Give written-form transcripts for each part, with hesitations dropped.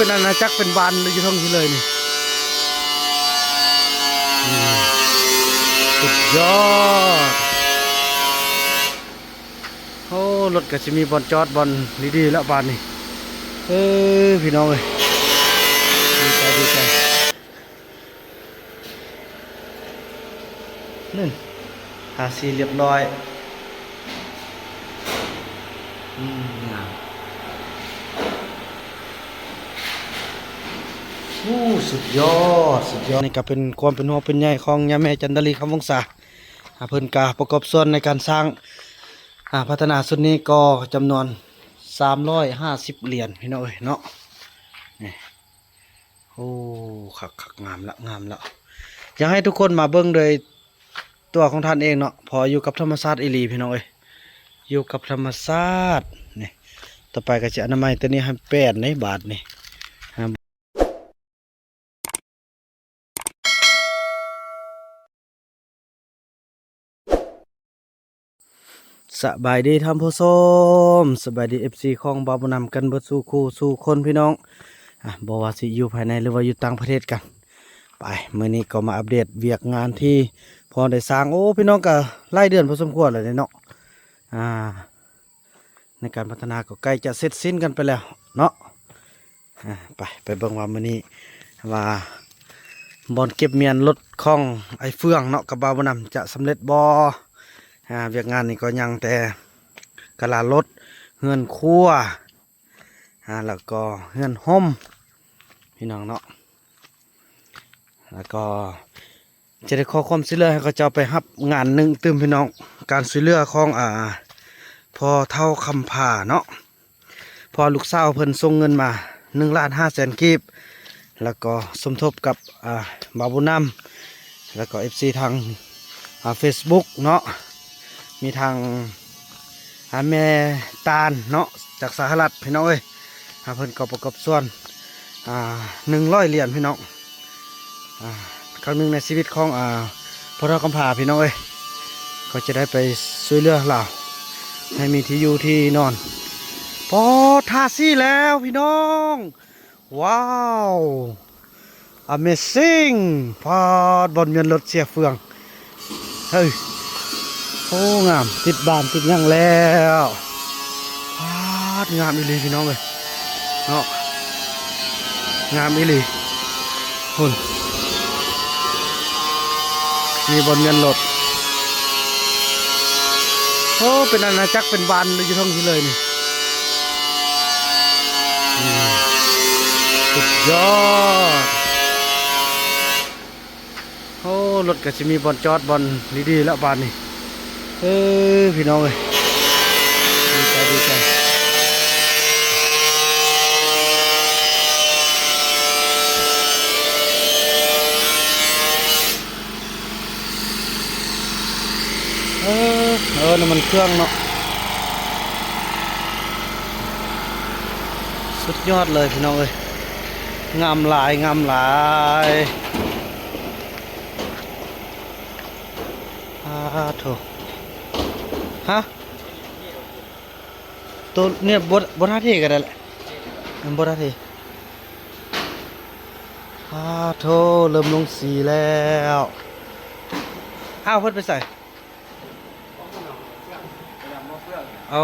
เป็นอาณาจักรเป็นบ้านเลยอยู่ทั้งที่เลยนี่สุดยอดโอ้รถก็จะมีบอลจอดบอลดีๆแล้วบ้านนี่พี่น้องเลยดีใจนี่หาสีเรียบร้อยงามสุดยอดนี่ก็เป็นความเป็นหัวเป็นใหญ่ของย่าแม่จันทรีคำวงศาเพิ่นกาประกอบส่วนในการสร้างพัฒนาสุดนี้ก็จำนวน350เหรียญพี่น้องเอ้ยเนาะนี่โอ้คักงามละอยากให้ทุกคนมาเบิ่งโดยตัวของท่านเองเนาะพออยู่กับธรรมชาติอีหลีพี่น้องเอ้ยอยู่กับธรรมชาตินี่ต่อไปก็จะอนามัยตัวนี้ให้8ในบาทนี่สบายดีท่านผู้ชมสบายดีFCของบาบุนำกันเบิดสู่คู่สู่คนพี่น้องบอกว่าสิอยู่ภายในหรือว่าอยู่ต่างประเทศกันไปเมื่อนี้ก็มาอัปเดตเวียกงานที่พอได้สร้างโอ้พี่น้องก็ไล่เดือนพอสมควรเลยเนาะในการพัฒนาก็ใกล้จะเสร็จสิ้นกันไปแล้วเนาะไปเบิ่งว่ามื่อนี้ว่าบอลเก็บเมียนรถของไอ้เฟืองเนาะกับบาบุนำจะสำเร็จบ่เวียกงานนี้ก็ยังแต่กะลารถเฮือนครัวแล้วก็เฮือนห่มพี่น้องเนาะแล้วก็จะได้ขอความช่วยเหลือให้เขาเจ้าไปรับงานหนึ่งตื่มพี่น้องการช่วยเหลือของพอเท่าคำผ่าเนาะพอลูกสาวเพิ่นส่งเงินมา1,500,000 กีบแล้วก็สมทบกับบาบุนำแล้วก็ FC ทางFacebook เนาะมีทางแม่ตาลเนาะจากสหรัฐพี่น้องเอ้ยเพิ่นก็ประกอบส่วน100เหรียญพี่น้องครั้งหนึ่งในชีวิตของพ่อเฒ่ากำพร้าพี่น้องเอ้ยก็จะได้ไปช่วยเหลือเราให้มีที่อยู่ที่นอนพอทาซี่แล้วพี่น้องว้าว Amazing พอดบนเงินรถเสียเฟืองเฮ้ยโอ้งามติดบานติดยังแล้วงามอีหลีพี่น้องเลยเนาะงามอีหลีหุ่นมีบนเงินรถโอ้เป็นอาณาจักรเป็นบ้านเลยอยู่ทั้งที่เลยนี่สุดยอดโอ้รถก็จะมีบอลจอดบอลดีๆแล้วบ้านนี่พี่น้องเลยดีใจน้ำมันเครื่องเนาะสุดยอดเลยพี่น้องเลยงามหลายโถฮะตัวเนี่ยบท่าเทกันได้แหละบท่าเทโถเริ่มลงสีแล้วเพิ่นไปใส่เอา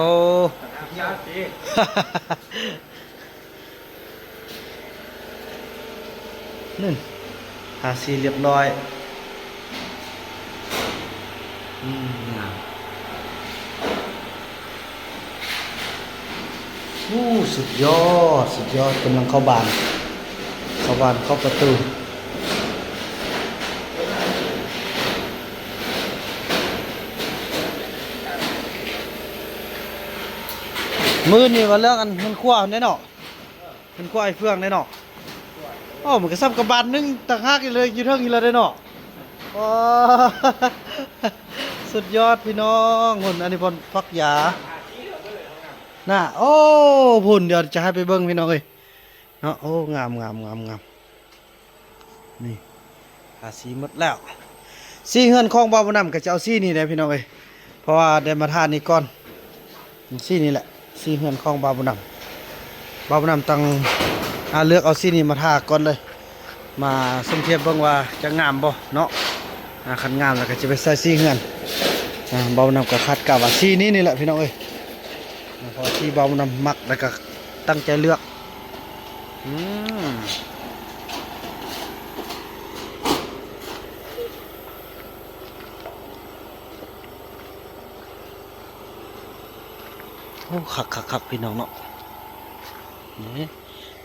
นี่หาสีเรียบร้อยสุดยอดกำลังเข้าบานเข้าประตูมือนี่ว่าเรื่องอันมันขั้วแน่เนาะมันขั้วไอ้เฟืองแน่เนาะมันก็ซ้ำกับบานนึงต่างหากเลยอยู่เท่านี้เลยเนาะสุดยอดพี่น้องหุ่นอันนี้พลฟักยาน่ะหุ่นเดี๋ยวจะให้ไปเบิ้งพี่น้องเลยเนาะงามนี่สีหมดแล้วสีเฮือนคลองบาบุนำก็จะเอาสีนี่เลยพี่น้องเลยเพราะว่าได้มาทานนี่ก่อนสีนี่แหละสีเฮือนคลองบาบุนำตั้ง เลือกเอาสีนี้มาทาก่อนเลยมาสมเทียบเบิ่งว่าจะงามบ่เนาะคันงามแล้วก็จะไปใส่สีเฮือนเบานำกับคัดกะว่าสีนี้นี่แหละพี่น้องเอ้ยพอที่เบานำมักแล้วก็ตั้งใจเลือกโอ้คักพี่น้องเนาะ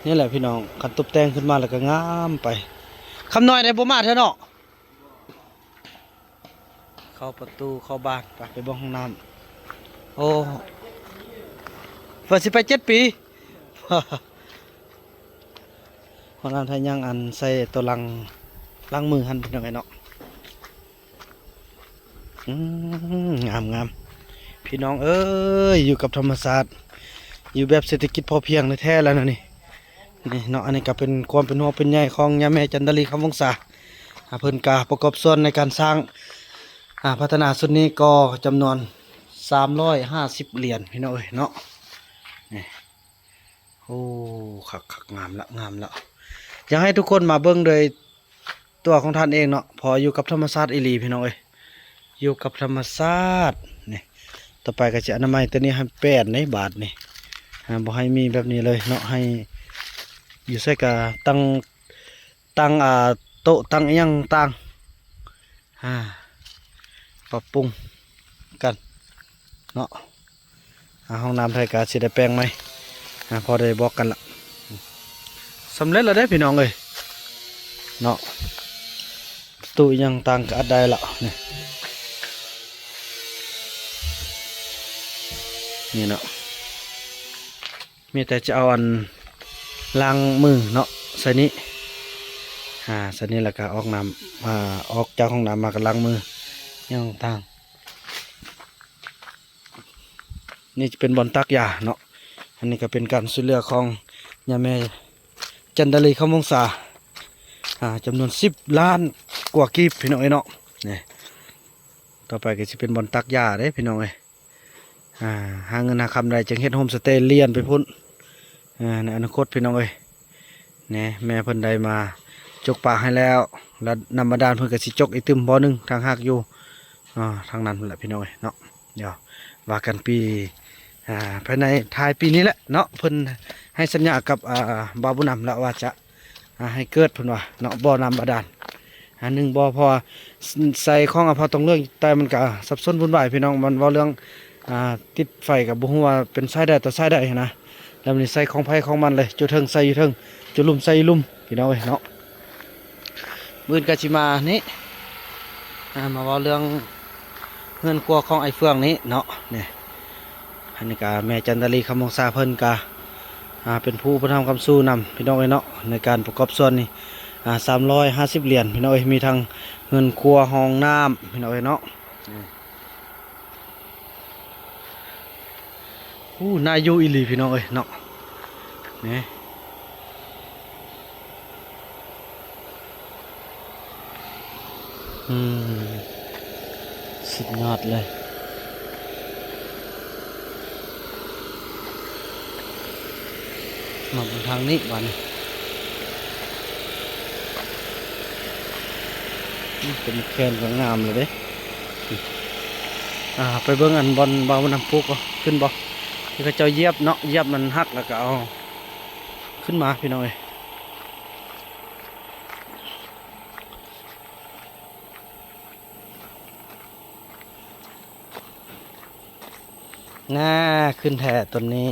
นี่แหละพี่น้องคันตบแต่งขึ้นมาแล้วก็งามไปคำน้อยได้บ่มาเถอะเนาะเข้าประตูเข้าบ้านไปเบิ่งห้องน้ำโอ้เพิ่นสิไป7 ปี ห้องน้ำไทยยังอันใส่ตัวล้างมือหันพี่น้องไอ้เนาะงามพี่น้องเอ้ยอยู่กับธรรมศาสตร์อยู่แบบเศรษฐกิจพอเพียงแท้แล้วนะนี่เนาะอันนี้ก็เป็นความเป็นหัวเป็นใหญ่ของย่าแม่จันทรีคำวงศาเพิ่นกาประกอบส่วนในการสร้างพัฒนาสุดนี้ก็จำนวน350 เหรียญพี่น้องเอ้ยเนาะนี่โอ้คักงามละอยากให้ทุกคนมาเบิ่งโดยตัวของท่านเองเนาะพออยู่กับธรรมศาสตร์อีหลีพี่น้องเอ้ยอยู่กับธรรมศาสตร์นี่ต่อไปก็จะอนามัยตัวนี้ให้8 ในบาทนี่บ่ให้มีแบบนี้เลยเนาะให้อยู่ใส่กับตั้งโต๊ะตั้งอิหยังต่างปรับปรุงกันเนาะห้องน้ำไทยกาสิได้แปลงไหมพอได้บอกกันละสำเร็จแล้วได้พี่น้องเลยเนาะตู้อิหยังต่างก็อัดได้ละนี่เนาะมีแต่จะเอาอันล้างมือเนาะใส่นี้ใส่นี้แล้วก็ออกน้ำออกจากห้องน้ำมาก็ล้างมืออย่างต่างนี่จะเป็นบอนตักยาเนาะอันนี้ก็เป็นการช่วยเหลือของย่าแม่จันทรีคำวงศาจำนวน10 ล้านกว่ากีบพี่น้องเนาะนี่ต่อไปก็จะเป็นบอนตักยาเด้พี่น้องหาเงินหาคำใดจึงเฮ็ดโฮมสเตย์เลียนไปพุ่นในอนาคตพี่น้องเนี่ยแม่เพิ่นได้มาจกปากให้แล้วนำมาดานเพิ่นก็สิจกไอตึมบ่อนึงทางหักอยู่ทางนั้นแหละพี่น้องเนาะเดี๋ยวว่ากันปีภายในท้ายปีนี้แหละเนาะเพิ่นให้สัญญากับบาบุญนำแล้วว่าจะให้เกิดเพิ่นว่าเนาะบ่อนำบาดาล1 บ่อพอใส่ของพอต้องเรื่องแต่มันก็สับสนวุ่นวายพี่น้องมันเว้าเรื่องติดไฟกับบ่ฮู้ว่าเป็นสายได้ต่อสายได้นะแล้วนี่ใส่ของไผของมันเลยจุดเทิงใส่อยู่เทิงจุดลุ่มใส่ลุ่มพี่น้องเนาะมื้อกะสิมานี่มาเว้าเรื่องเงินครัวของไอ้เฟืองนี้เนาะนี่อันนี้ก็แม่จันทรีคำวงศาเพิ่นก็เป็นผู้ประทำคำสู้นำพี่น้องเนาะในการประกอบส่วนนี่350 เหรียญพี่น้องมีทั้งเงินครัวห้องน้ำพี่น้องเนาะน่าอยู่อีหลีพี่น้องเนาะนี่สุดยอดเลยมาบนทางนี้วันเป็นแคนก็งามเลยเด้ไปเบิ่งอันบอลบอลน้ำพุก็ขึ้นบ่ที่เขาเจ้าเยียบเนาะเยียบมันหักแล้วก็เอาขึ้นมาพี่น้อยน่าขึ้นแท่ต้นนี้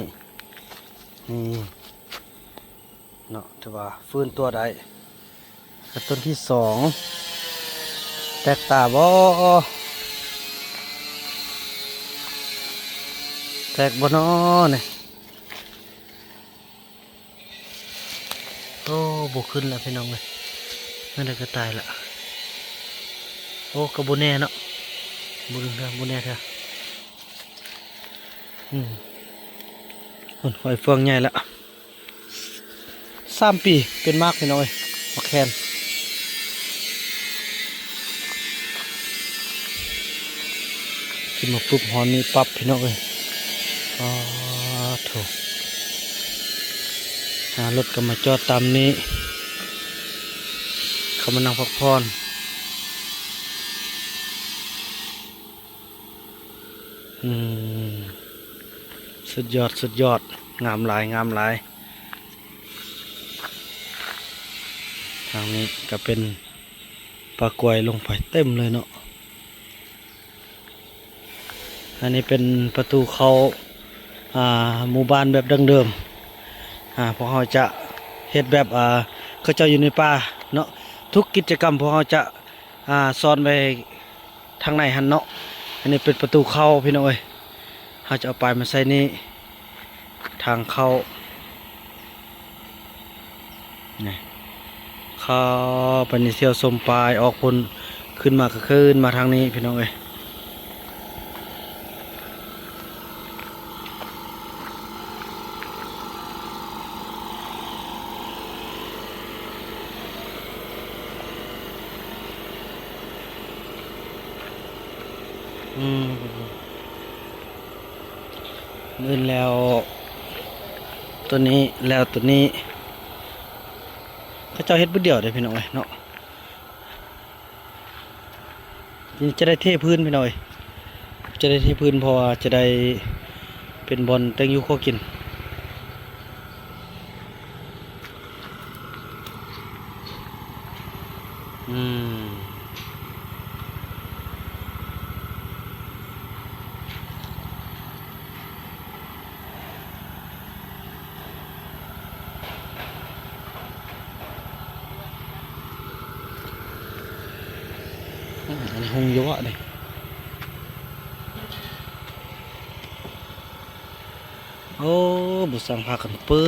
นี่เนาะถือว่าฟื้นตัวได้ต้นที่2แตกตาบ่แตกบ่นอเนี่ยโอ้บกขึ้นแล้วพี่น้องเลยนั่นเลยก็ตายละโอ้กระบุแน่เนาะบุญเถอะบุญแน่เถอะคนหอยเฟืองใหญ่ละ3 ปีเป็นมากพี่น้องเลยมาแคนขึ้นมาปุ๊บหอนนี่ปั๊บพี่น้องเลยถูก รถก็มาจอดตามนี้เขามานั่งพักผ่อนสุดยอดสุดยอดงามหลายงามหลายทางนี้ก็เป็นปลากรวยลงไปเต็มเลยเนาะอันนี้เป็นประตูเข้าหมู่บ้านแบบดั้งเดิมพวกเราจะเฮ็ดแบบเขาเจ้าอยู่ในป่าเนาะทุกกิจกรรมพวกเราจะซ่อนไปทางในหันเนาะอันนี้เป็นประตูเข้าพี่น้องเอ้ยเราจะเอาปลายมาใส่นี่ทางเข้านี่เข้าไปในเที่ยวชมปลายออกพ้นขึ้นมาก็ขึ้นมาทางนี้พี่น้องเอ้ยนื่นแล้วตัวนี้แล้วตัวนี้เขาเจ้าเฮ็ดบุดเดียวเลยพี่น้องเอ้ยเนาะจะได้เทพื้นพี่น้องเอ้ยจะได้เทพื้นเพราะว่าจะได้เป็นบอลตั้งอยู่ข้อกินอันนี้หงเยอะเลยโอ้บุษังพากันเปิ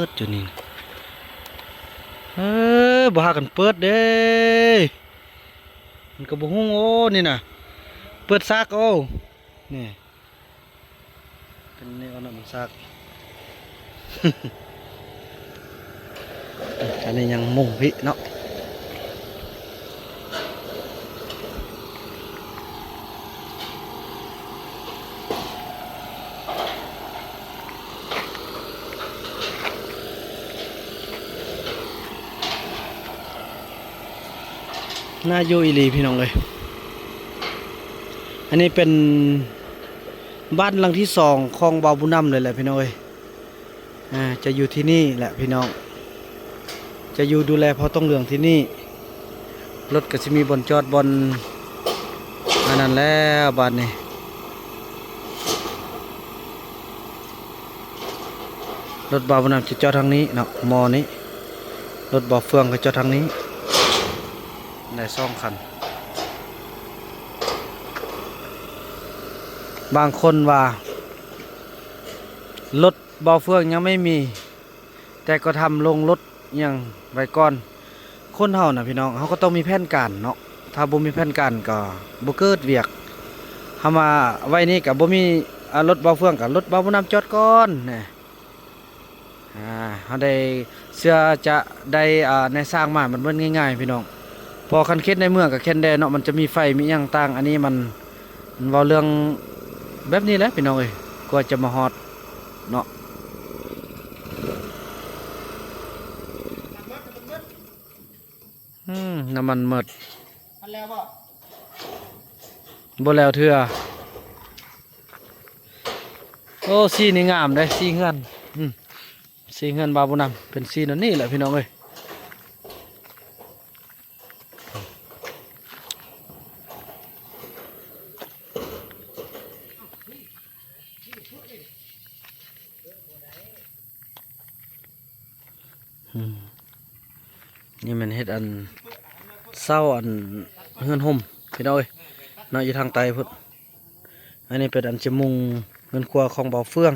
ดอยู่นี่บ่พากันเปิดเด้มันก็บ่ฮงโอ้นี่น่ะเปิดซักโอ้นี่เป็นนี่เอาน้ำมันซัก อันนี้ยังมุงพิเนาะน่าอยู่อีหลีพี่น้องเลยอันนี้เป็นบ้านหลังที่สองของบ่าวบุญนำเลยแหละพี่น้องเอ้ยจะอยู่ที่นี่แหละพี่น้องจะอยู่ดูแลพอต้องเหลืองที่นี่รถก็จะมีบนจอดบนอันนั้นแล้วบ้านนี้รถบ่าวบุญนำจะจอดทางนี้เนาะมอนี้รถบ่าวเฟืองก็จอดทางนี้ในซ่องคันบางคนว่ารถบ่าวเฟืองยังไม่มีแต่ก็ทำลงรถยังไว้ก่อนคนเฮานะพี่น้องเขาก็ต้องมีแผนการเนาะถ้าบ่มีแผนการก็บ่เกิดเวียกเฮามาไว้นี่ก็บ่มีรถบ่าวเฟืองกับรถบ่าวบุญนำจอดก่อนนะเฮาได้เสื้อจะได้ในสร้างมามันเบิ่งง่ายๆพี่น้องพอคันเข็ดในเมืองกับเข็ดแดเนาะมันจะมีไฟมีหยังต่างอันนี้มันเว้าเรื่องแบบนี้แหละพี่น้องเอ้ยก็จะมาฮอดเนาะน้ำมันหมดบ่แล้วเถื่อโอ้สีนี่งามเลยสีเงินสีเงินบาบุญนำเป็นสีนั่นนี่แหละพี่น้องเอ้ยนี่มันเฮ็ดอันเศร้าอันเฮือนห่มพี่น้องเอ้ยเนาะอยู่ทางใต้พุ่นอันนี้เป็นอันจมุงเงินครัวของบ่าวเฟือง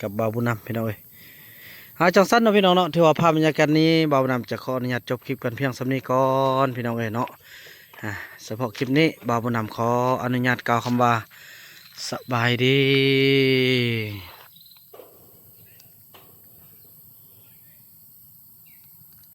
กับบ่าวบุญนำพี่น้องเอ้ยจังสั้นเนาะพี่น้องเนาะถือว่าภาพบรรยากาศนี้บ่าวบุญนำจะขออนุญาตจบคลิปกันเพียงสำนี้ก่อนพี่น้องเอ้ยเนาะเฉพาะคลิปนี้บ่าวบุญนำขออนุญาตกล่าวคำว่าสบายดี